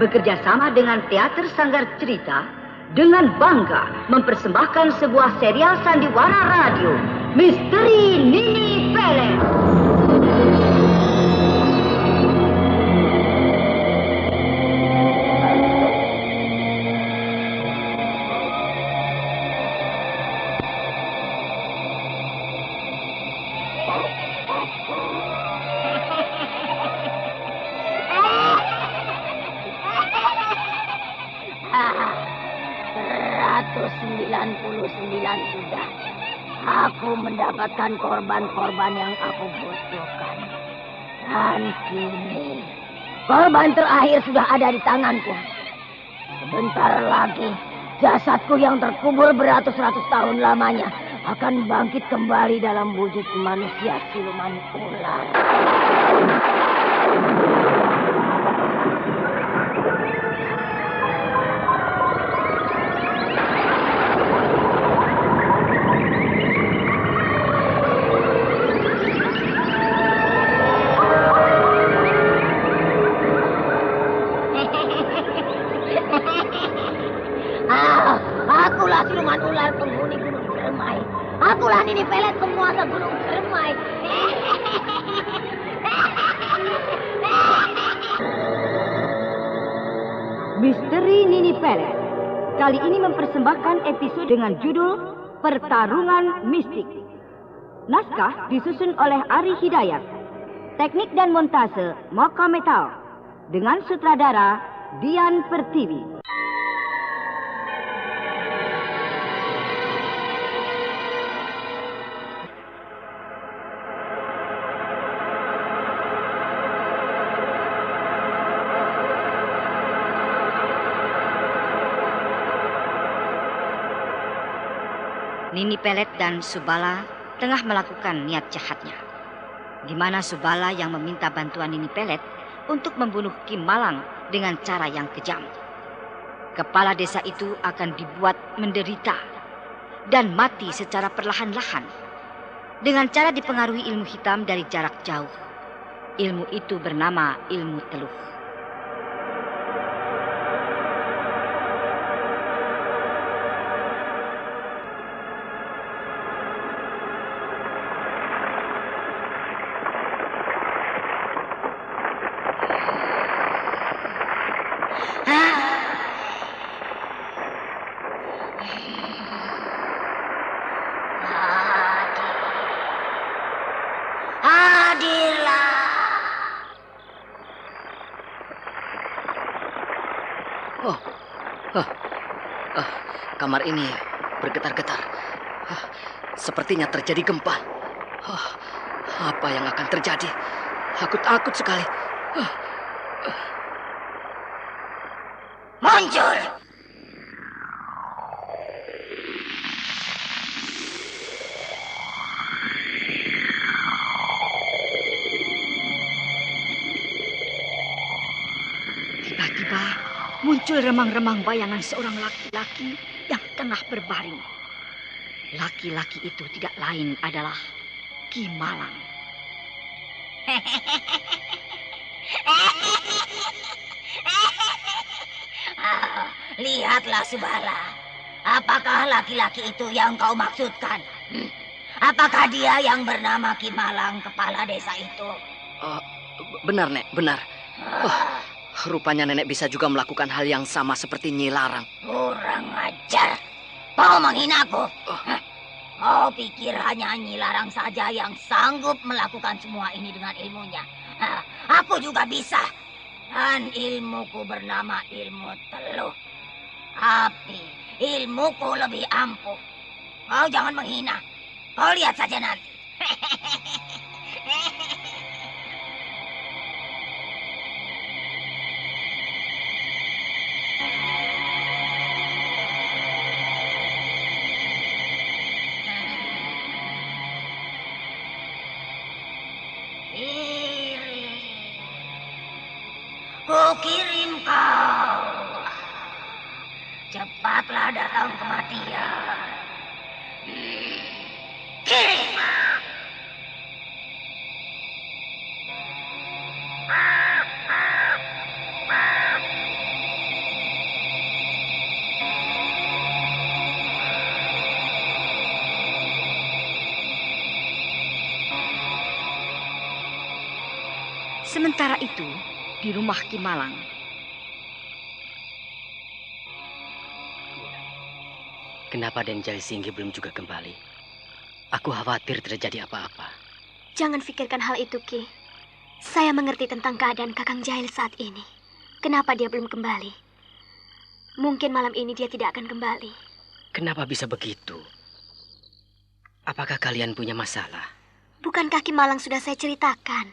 bekerja sama dengan Teater Sanggar Cerita dengan bangga mempersembahkan sebuah serial sandiwara radio, Misteri Nini Pelet. Sudah. Aku mendapatkan korban-korban yang aku butuhkan. Dan kini, korban terakhir sudah ada di tanganku. Sebentar lagi, jasadku yang terkubur beratus-ratus tahun lamanya akan bangkit kembali dalam wujud manusia siluman ular. Akulah siluman ular penghuni Gunung Cermai. Akulah Nini Pelet penguasa Gunung Cermai. Misteri Nini Pelet kali ini mempersembahkan episode dengan judul Pertarungan Mistik. Naskah disusun oleh Ari Hidayat. Teknik dan montase Moka Metal. Dengan sutradara Dian Pertiwi. Nini Pelet dan Subala tengah melakukan niat jahatnya. Di mana Subala yang meminta bantuan Nini Pelet untuk membunuh Ki Malang dengan cara yang kejam. Kepala desa itu akan dibuat menderita dan mati secara perlahan-lahan dengan cara dipengaruhi ilmu hitam dari jarak jauh. Ilmu itu bernama ilmu teluh. Kamar ini bergetar-getar. Sepertinya terjadi gempa. Apa yang akan terjadi? Aku takut sekali. Muncul! Tiba-tiba muncul remang-remang bayangan seorang laki-laki yang tengah berbaring. Laki-laki itu tidak lain adalah Ki Malang. Lihatlah Subala. Apakah laki-laki itu yang kau maksudkan? Apakah dia yang bernama Ki Malang, kepala desa itu? Benar, Nek, benar. Rupanya nenek bisa juga melakukan hal yang sama seperti Nyi Larang. Kurang ajar. Kau menghinaku. Kau pikir hanya Nyi Larang saja yang sanggup melakukan semua ini dengan ilmunya. Aku juga bisa. Dan ilmuku bernama ilmu teluh. Tapi ilmuku lebih ampuh. Kau jangan menghina. Kau lihat saja nanti. Kirim kau. Cepatlah datang kematian. Kirim. Sementara itu, di rumah Ki Malang, kenapa Den Jail Singgi belum juga kembali? Aku khawatir terjadi apa-apa. Jangan pikirkan hal itu, Ki. Saya mengerti tentang keadaan Kakang Jail saat ini. Kenapa dia belum kembali? Mungkin malam ini dia tidak akan kembali. Kenapa bisa begitu? Apakah kalian punya masalah? Bukankah Ki Malang sudah saya ceritakan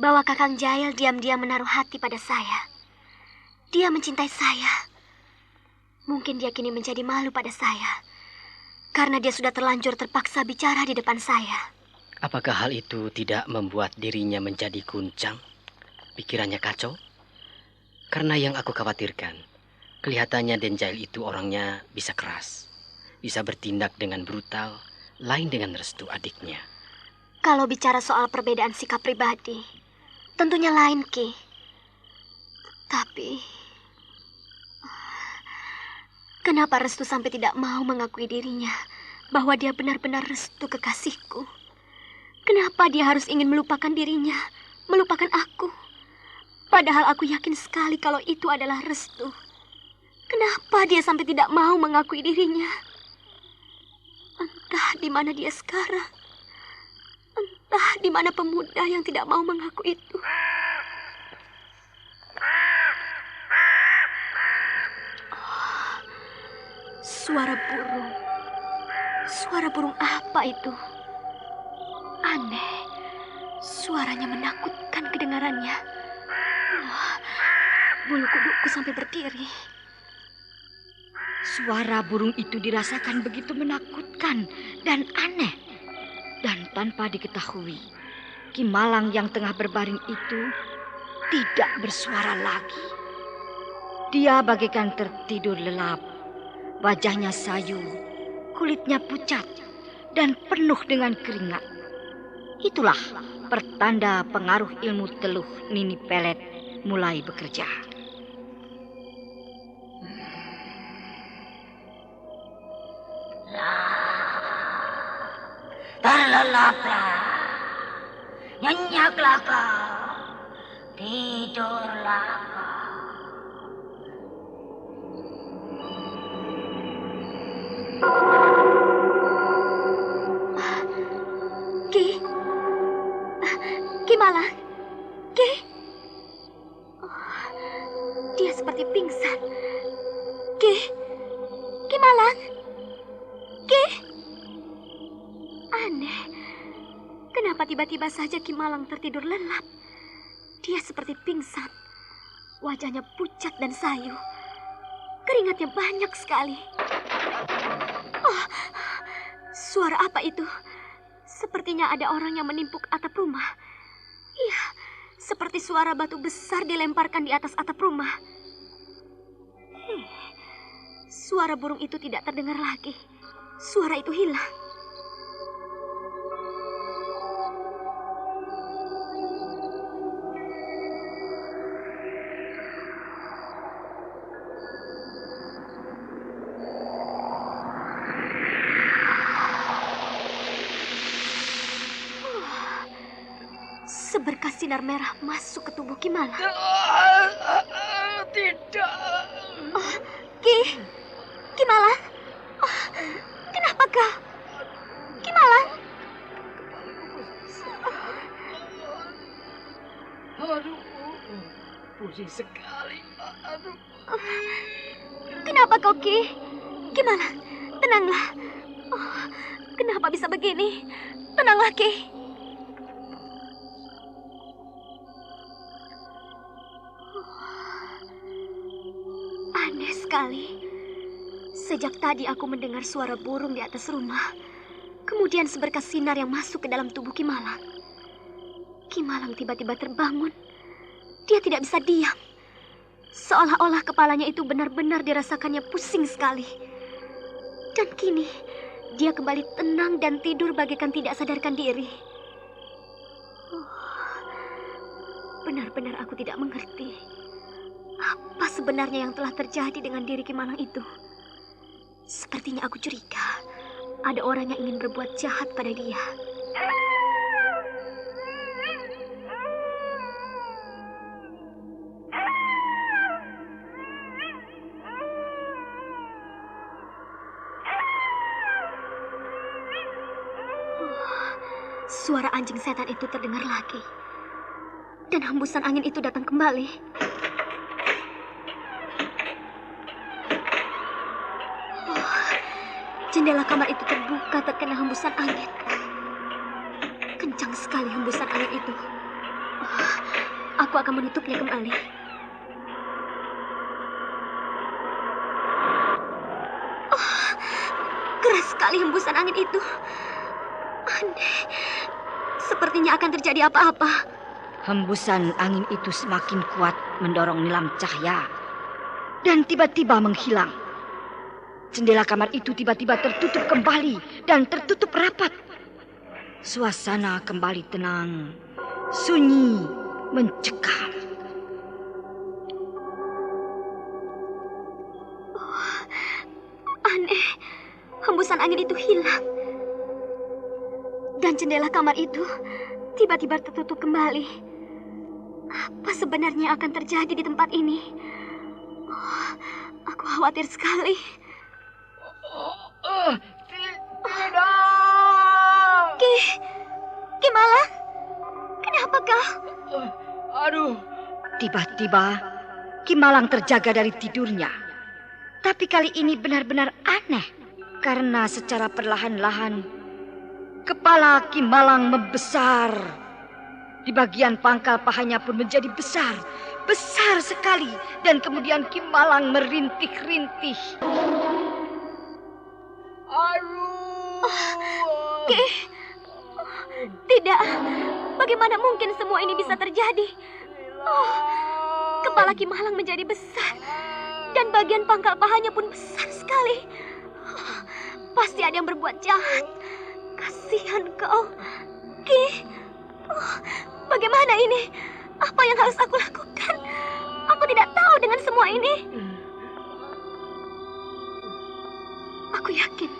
bahwa Kakang Jail diam-diam menaruh hati pada saya? Dia mencintai saya. Mungkin dia kini menjadi malu pada saya karena dia sudah terlanjur terpaksa bicara di depan saya. Apakah hal itu tidak membuat dirinya menjadi guncang? Pikirannya kacau? Karena yang aku khawatirkan, kelihatannya Den Jail itu orangnya bisa keras, bisa bertindak dengan brutal, lain dengan restu adiknya. Kalau bicara soal perbedaan sikap pribadi, tentunya lain, Ki. Tapi kenapa Restu sampai tidak mau mengakui dirinya bahwa dia benar-benar Restu kekasihku? Kenapa dia harus ingin melupakan dirinya, melupakan aku? Padahal aku yakin sekali kalau itu adalah Restu. Kenapa dia sampai tidak mau mengakui dirinya? Entah di mana dia sekarang. Entah di mana pemuda yang tidak mau mengaku itu. Oh, suara burung. Suara burung apa itu? Aneh. Suaranya menakutkan kedengarannya. Oh, bulu kudukku sampai berdiri. Suara burung itu dirasakan begitu menakutkan dan aneh. Dan tanpa diketahui, Ki Malang yang tengah berbaring itu tidak bersuara lagi. Dia bagaikan tertidur lelap. Wajahnya sayu, kulitnya pucat, dan penuh dengan keringat. Itulah pertanda pengaruh ilmu teluh Nini Pelet mulai bekerja. Terlelaplah, nyenyaklah kau, tidurlah kau. Ki Malang, Ki. Oh, dia seperti pingsan. Ki Malang, Ki. Aneh, kenapa tiba-tiba saja Ki Malang tertidur lelap? Dia seperti pingsan. Wajahnya pucat dan sayu. Keringatnya banyak sekali. Oh, suara apa itu? Sepertinya ada orang yang menimpuk atap rumah. Iya, seperti suara batu besar dilemparkan di atas atap rumah. Suara burung itu tidak terdengar lagi. Suara itu hilang. Seberkas sinar merah masuk ke tubuh Ki Malang. Tidak. Oh, Ki Malang. Oh, kenapa kau? Ki Malang. Aduh, pusing sekali. Aduh. Kenapa kau, Ki? Ki Malang, tenanglah. Oh, kenapa bisa begini? Tenanglah, Ki. Aneh sekali. Sejak tadi aku mendengar suara burung di atas rumah. Kemudian seberkas sinar yang masuk ke dalam tubuh Ki Malang. Ki Malang tiba-tiba terbangun. Dia tidak bisa diam. Seolah-olah kepalanya itu benar-benar dirasakannya pusing sekali. Dan kini dia kembali tenang dan tidur bagaikan tidak sadarkan diri. Benar-benar aku tidak mengerti. Apa sebenarnya yang telah terjadi dengan diri Ki Malang itu? Sepertinya aku curiga ada orang yang ingin berbuat jahat pada dia. Suara anjing setan itu terdengar lagi. Dan hembusan angin itu datang kembali. Jendela kamar itu terbuka terkena hembusan angin. Kencang sekali hembusan angin itu. Aku akan menutupnya kembali. Keras sekali hembusan angin itu. Aneh. Sepertinya akan terjadi apa-apa. Hembusan angin itu semakin kuat mendorong nilam cahaya. Dan tiba-tiba menghilang. Jendela kamar itu tiba-tiba tertutup kembali dan tertutup rapat. Suasana kembali tenang, sunyi, mencekam. Aneh, hembusan angin itu hilang. Dan jendela kamar itu tiba-tiba tertutup kembali. Apa sebenarnya akan terjadi di tempat ini? Aku khawatir sekali. Tidak. Ki Malang, kenapa kau? Aduh. Tiba-tiba Ki Malang terjaga dari tidurnya. Tapi kali ini benar-benar aneh. Karena secara perlahan-lahan kepala Ki Malang membesar. Di bagian pangkal pahanya pun menjadi besar. Besar sekali. Dan kemudian Ki Malang merintih-rintih. Ki, tidak. Bagaimana mungkin semua ini bisa terjadi? Kepala Ki Malang menjadi besar. Dan bagian pangkal pahanya pun besar sekali. Pasti ada yang berbuat jahat. Kasihan kau, Ki. Bagaimana ini? Apa yang harus aku lakukan? Aku tidak tahu dengan semua ini. Aku yakin.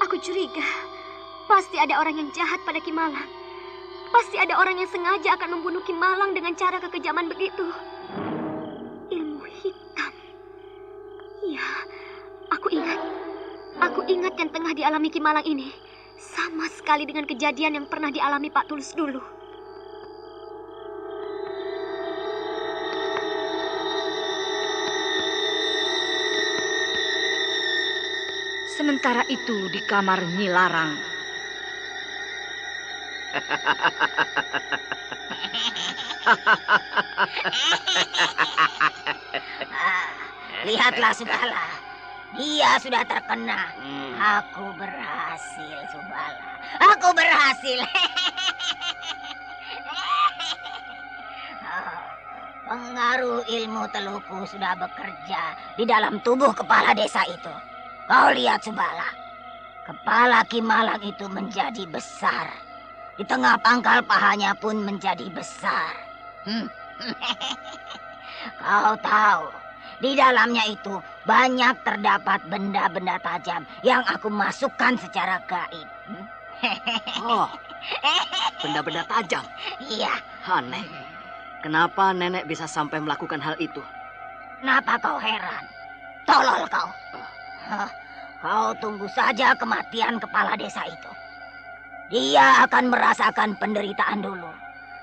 Aku curiga. Pasti ada orang yang jahat pada Ki Malang. Pasti ada orang yang sengaja akan membunuh Ki Malang dengan cara kekejaman begitu. Ilmu hitam. Ya, aku ingat. Aku ingat yang tengah dialami Ki Malang ini. Sama sekali dengan kejadian yang pernah dialami Pak Tulus dulu. Sementara itu di kamar Nyi Larang. Lihatlah Subala. Dia sudah terkena. Aku berhasil, Subala. Aku berhasil. Pengaruh ilmu teluku sudah bekerja di dalam tubuh kepala desa itu. Kau lihat Subala. Kepala Ki Malang itu menjadi besar. Di tengah pangkal pahanya pun menjadi besar. Kau tahu, di dalamnya itu banyak terdapat benda-benda tajam yang aku masukkan secara gaib. Oh, benda-benda tajam? Iya. Aneh. Kenapa nenek bisa sampai melakukan hal itu? Kenapa kau heran? Tolol kau. Kau tunggu saja kematian kepala desa itu. Dia akan merasakan penderitaan dulu.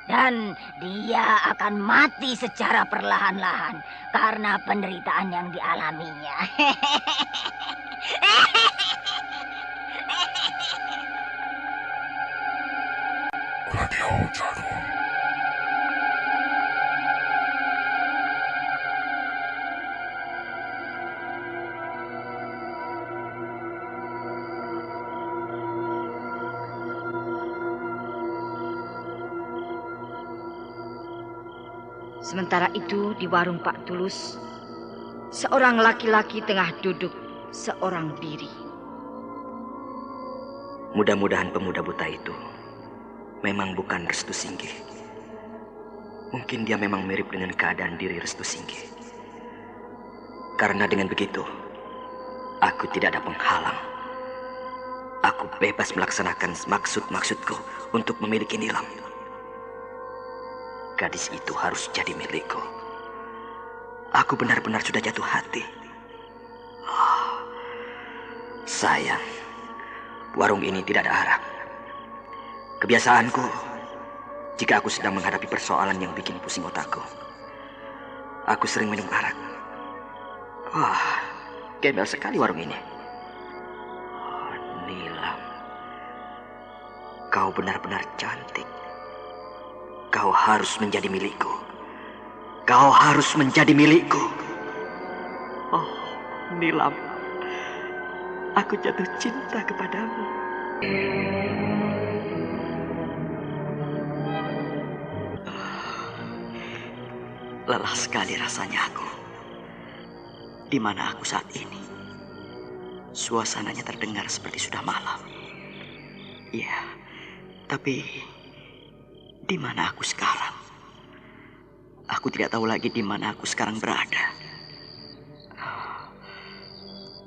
Dan dia akan mati secara perlahan-lahan karena penderitaan yang dialaminya. Sementara itu di warung Pak Tulus, seorang laki-laki tengah duduk seorang diri. Mudah-mudahan pemuda buta itu memang bukan Restu Singgih. Mungkin dia memang mirip dengan keadaan diri Restu Singgih. Karena dengan begitu, aku tidak ada penghalang. Aku bebas melaksanakan maksud-maksudku untuk memiliki Nilam. Gadis itu harus jadi milikku. Aku benar-benar sudah jatuh hati. Sayang, warung ini tidak ada arang. Kebiasaanku, jika aku sedang menghadapi persoalan yang bikin pusing otakku, aku sering minum arak. Wah, gembel sekali warung ini. Oh, Nilam, kau benar-benar cantik. Kau harus menjadi milikku. Kau harus menjadi milikku. Oh, Nilam, aku jatuh cinta kepadamu. Lelah sekali rasanya aku. Di mana aku saat ini? Suasananya terdengar seperti sudah malam. Iya, tapi di mana aku sekarang? Aku tidak tahu lagi di mana aku sekarang berada.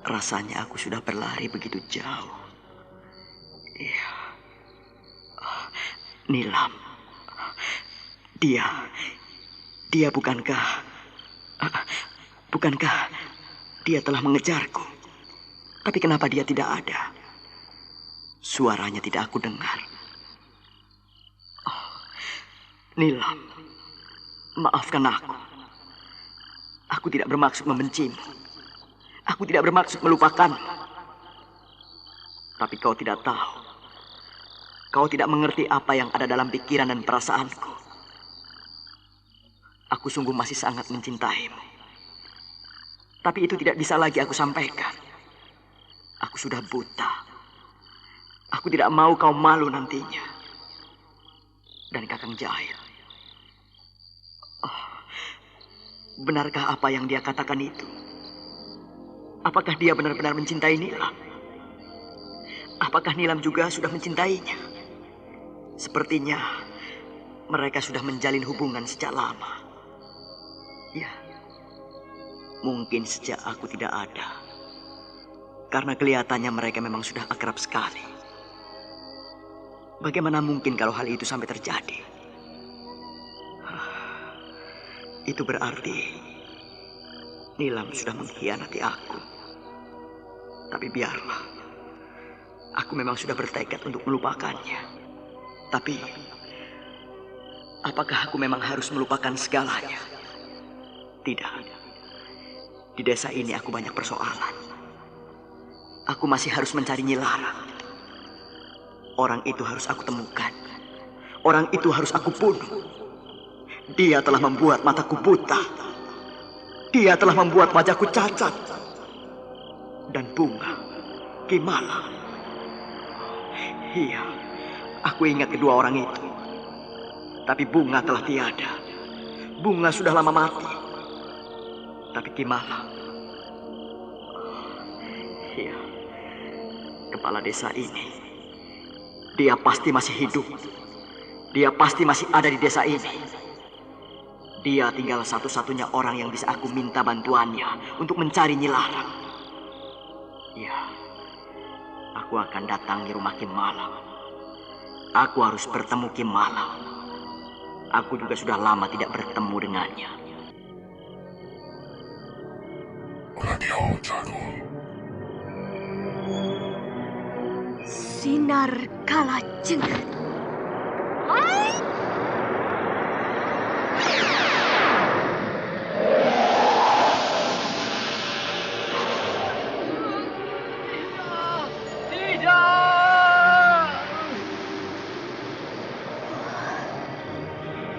Rasanya aku sudah berlari begitu jauh. Iya. Nilam. Dia bukankah dia telah mengejarku? Tapi kenapa dia tidak ada? Suaranya tidak aku dengar. Oh, Nilam, maafkan aku. Aku tidak bermaksud membencimu. Aku tidak bermaksud melupakanmu. Tapi kau tidak tahu. Kau tidak mengerti apa yang ada dalam pikiran dan perasaanku. Aku sungguh masih sangat mencintaimu. Tapi itu tidak bisa lagi aku sampaikan. Aku sudah buta. Aku tidak mau kau malu nantinya. Dan Kakang Jahil. Oh, benarkah apa yang dia katakan itu? Apakah dia benar-benar mencintai Nilam? Apakah Nilam juga sudah mencintainya? Sepertinya mereka sudah menjalin hubungan sejak lama. Ya, mungkin sejak aku tidak ada. Karena kelihatannya mereka memang sudah akrab sekali. Bagaimana mungkin kalau hal itu sampai terjadi? Itu berarti Nilam sudah mengkhianati aku. Tapi biarlah. Aku memang sudah bertekad untuk melupakannya. Tapi apakah aku memang harus melupakan segalanya? Tidak. Di desa ini aku banyak persoalan. Aku masih harus mencari Nyi Larang. Orang itu harus aku temukan. Orang itu harus aku bunuh. Dia telah membuat mataku buta. Dia telah membuat wajahku cacat. Dan Bunga, Kimala. Iya, aku ingat kedua orang itu. Tapi Bunga telah tiada. Bunga sudah lama mati. Tapi Kimala, iya, kepala desa ini, dia pasti masih hidup. Dia pasti masih ada di desa ini. Dia tinggal satu-satunya orang yang bisa aku minta bantuannya untuk mencari Nyi Larang. Iya, aku akan datangi rumah Kimala. Aku harus bertemu Kimala. Aku juga sudah lama tidak bertemu dengannya. Sinar Kalajengking.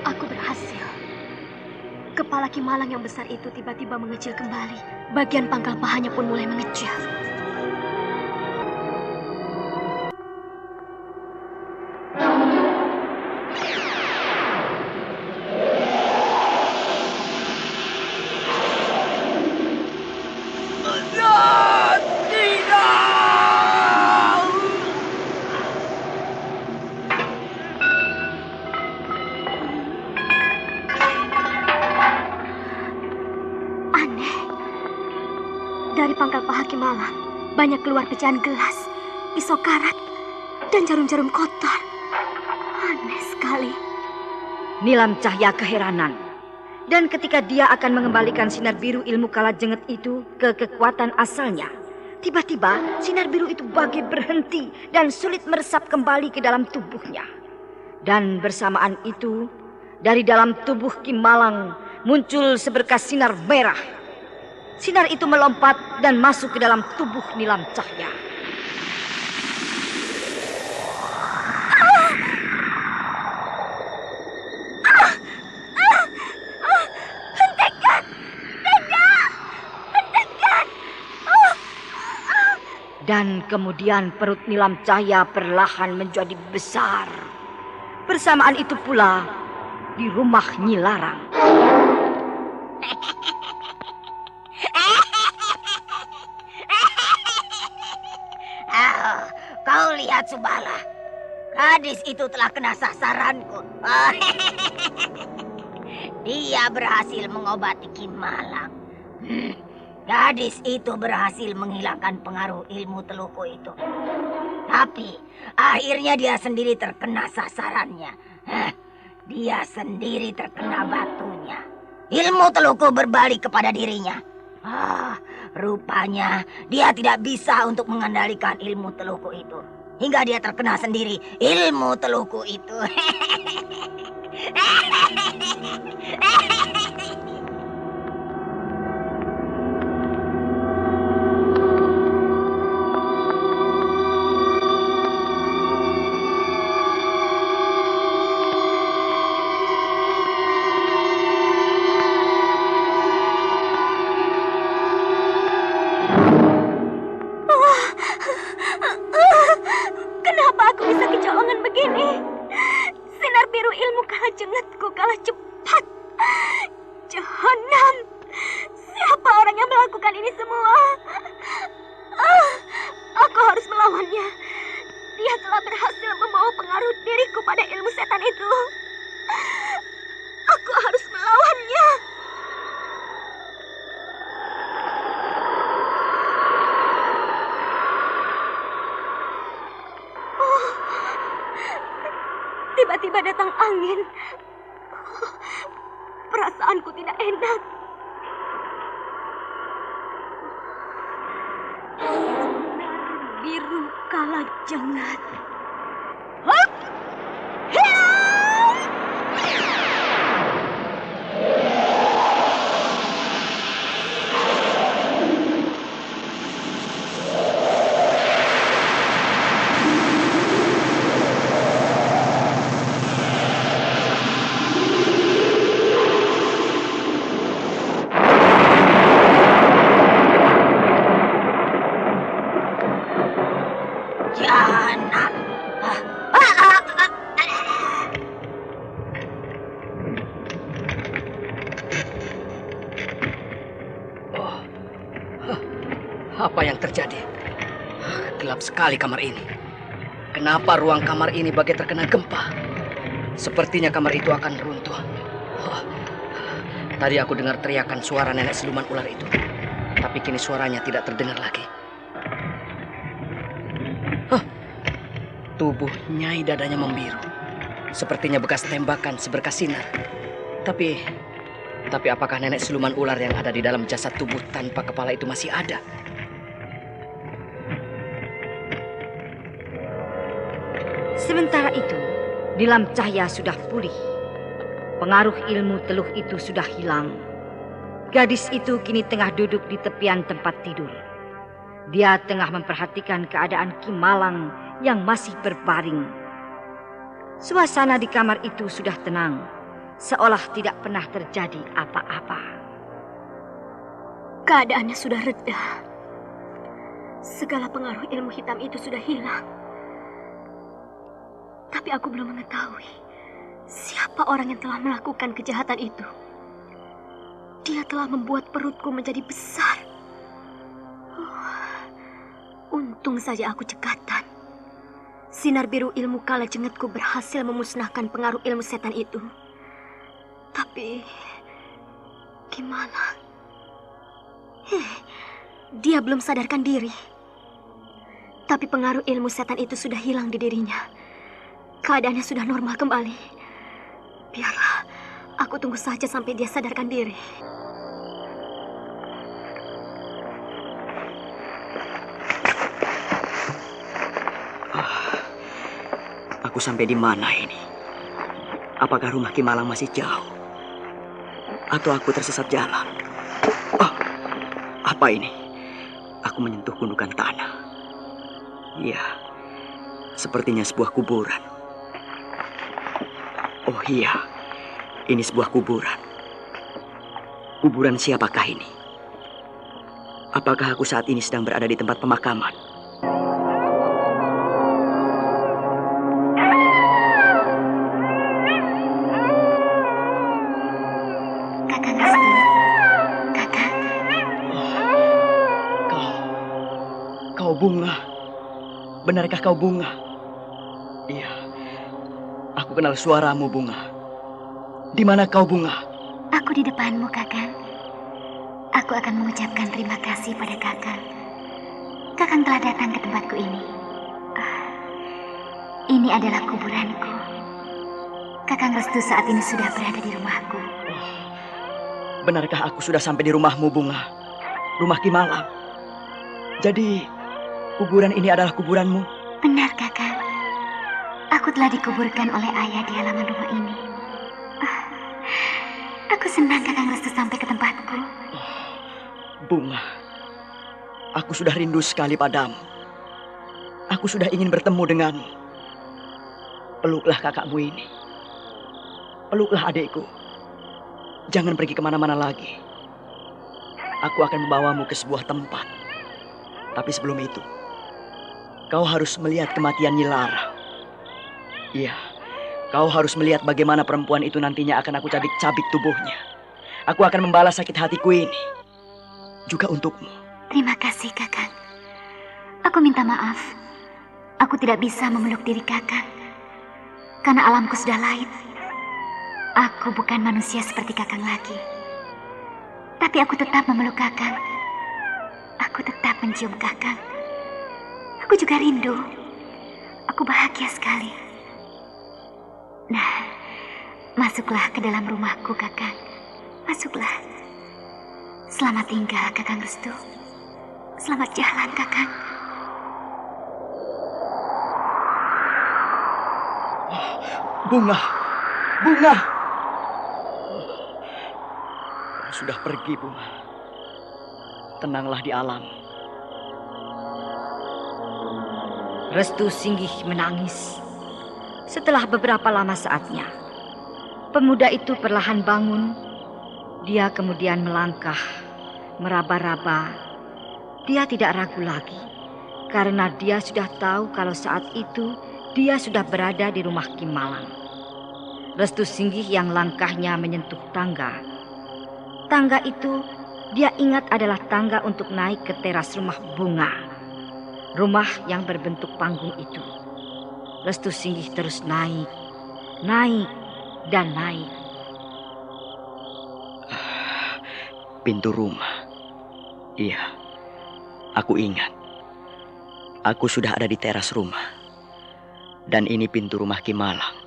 Aku berhasil. Kepala Kimalang yang besar itu tiba-tiba mengecil kembali. Bagian pangkal pahanya pun mulai mengecil. Dari pangkal paha Kimalang, banyak keluar pecahan gelas, pisau karat, dan jarum-jarum kotor. Aneh sekali. Nilam Cahya keheranan. Dan ketika dia akan mengembalikan sinar biru ilmu Kalajengking itu ke kekuatan asalnya, tiba-tiba sinar biru itu bagai berhenti dan sulit meresap kembali ke dalam tubuhnya. Dan bersamaan itu, dari dalam tubuh Ki Malang muncul seberkas sinar merah. Sinar itu melompat dan masuk ke dalam tubuh Nilam Cahya. Dan kemudian perut Nilam Cahya perlahan menjadi besar. Bersamaan itu pula di rumah Nyi Larang. Kau lihat Subala, gadis itu telah kena sasaranku. Dia berhasil mengobati Ki Malang. Gadis itu berhasil menghilangkan pengaruh ilmu teluku itu. Tapi akhirnya dia sendiri terkena sasarannya. Dia sendiri terkena batunya. Ilmu teluku berbalik kepada dirinya. Rupanya dia tidak bisa untuk mengendalikan ilmu teluku itu. Hingga dia terkena sendiri ilmu teluku itu. Tiba-tiba datang angin. Perasaanku tidak enak. Sinar biru kala jengat. Hup! Apa yang terjadi? Gelap sekali kamar ini. Kenapa ruang kamar ini bagai terkena gempa? Sepertinya kamar itu akan runtuh. Tadi aku dengar teriakan suara nenek siluman ular itu. Tapi kini suaranya tidak terdengar lagi. Tubuh Nyai dadanya membiru. Sepertinya bekas tembakan seberkas sinar. Tapi apakah nenek siluman ular yang ada di dalam jasad tubuh tanpa kepala itu masih ada? Sementara itu, Nilam Cahya sudah pulih. Pengaruh ilmu teluh itu sudah hilang. Gadis itu kini tengah duduk di tepian tempat tidur. Dia tengah memperhatikan keadaan Ki Malang yang masih berbaring. Suasana di kamar itu sudah tenang, seolah tidak pernah terjadi apa-apa. Keadaannya sudah reda. Segala pengaruh ilmu hitam itu sudah hilang. Tapi aku belum mengetahui siapa orang yang telah melakukan kejahatan itu. Dia telah membuat perutku menjadi besar. Untung saja aku cekatan. Sinar biru ilmu kala jengetku berhasil memusnahkan pengaruh ilmu setan itu. Tapi gimana? Dia belum sadarkan diri. Tapi pengaruh ilmu setan itu sudah hilang di dirinya. Keadaannya sudah normal kembali. Biarlah, aku tunggu saja sampai dia sadarkan diri. Aku sampai di mana ini? Apakah rumah Ki Malang masih jauh? Atau aku tersesat jalan? Oh, apa ini? Aku menyentuh gundukan tanah. Iya, sepertinya sebuah kuburan. Oh iya, ini sebuah kuburan. Kuburan siapakah ini? Apakah aku saat ini sedang berada di tempat pemakaman? Kakang Restu. Kakang. Kau Bunga. Benarkah kau Bunga? Iya. Aku kenal suaramu, Bunga. Di mana kau, Bunga? Aku di depanmu, Kakang. Aku akan mengucapkan terima kasih pada Kakang. Kakang telah datang ke tempatku ini. Ini adalah kuburanku. Kakang Restu saat ini sudah berada di rumahku. Benarkah aku sudah sampai di rumahmu, Bunga? Rumah Ki Malang. Jadi, kuburan ini adalah kuburanmu? Benar, Kakang. Aku telah dikuburkan oleh ayah di halaman rumah ini. Aku senang Kakang Restu sampai ke tempatku. Bunga, aku sudah rindu sekali padamu. Aku sudah ingin bertemu denganmu. Peluklah kakakmu ini. Peluklah adikku. Jangan pergi kemana-mana lagi. Aku akan membawamu ke sebuah tempat. Tapi sebelum itu, kau harus melihat kematian Nyi Lara. Iya, kau harus melihat bagaimana perempuan itu nantinya akan aku cabik-cabik tubuhnya. Aku akan membalas sakit hatiku ini. Juga untukmu. Terima kasih, Kakang. Aku minta maaf. Aku tidak bisa memeluk diri Kakang. Karena alamku sudah lain. Aku bukan manusia seperti Kakang lagi. Tapi aku tetap memeluk Kakang. Aku tetap mencium Kakang. Aku juga rindu. Aku bahagia sekali. Nah, masuklah ke dalam rumahku, Kakang. Masuklah. Selamat tinggal, Kakang Restu. Selamat jalan, Kakang. Bunga, Bunga. Sudah pergi, Bunga. Tenanglah di alam. Restu Singgih menangis. Setelah beberapa lama saatnya, pemuda itu perlahan bangun. Dia kemudian melangkah, meraba-raba. Dia tidak ragu lagi, karena dia sudah tahu kalau saat itu dia sudah berada di rumah Ki Malang. Restu Singgih yang langkahnya menyentuh tangga. Tangga itu dia ingat adalah tangga untuk naik ke teras rumah Bunga. Rumah yang berbentuk panggung itu. Restu Singgih terus naik, naik, dan naik. Pintu rumah. Iya, aku ingat. Aku sudah ada di teras rumah. Dan ini pintu rumah Ki Malang.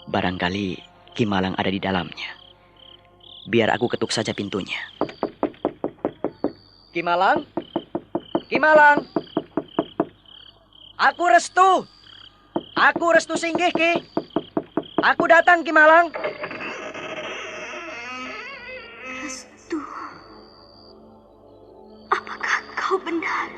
Barangkali Ki Malang ada di dalamnya. Biar aku ketuk saja pintunya. Ki Malang? Ki Malang? Aku Restu. Aku Restu Singgih, Ki. Aku datang, Ki Malang. Restu. Apakah kau benar?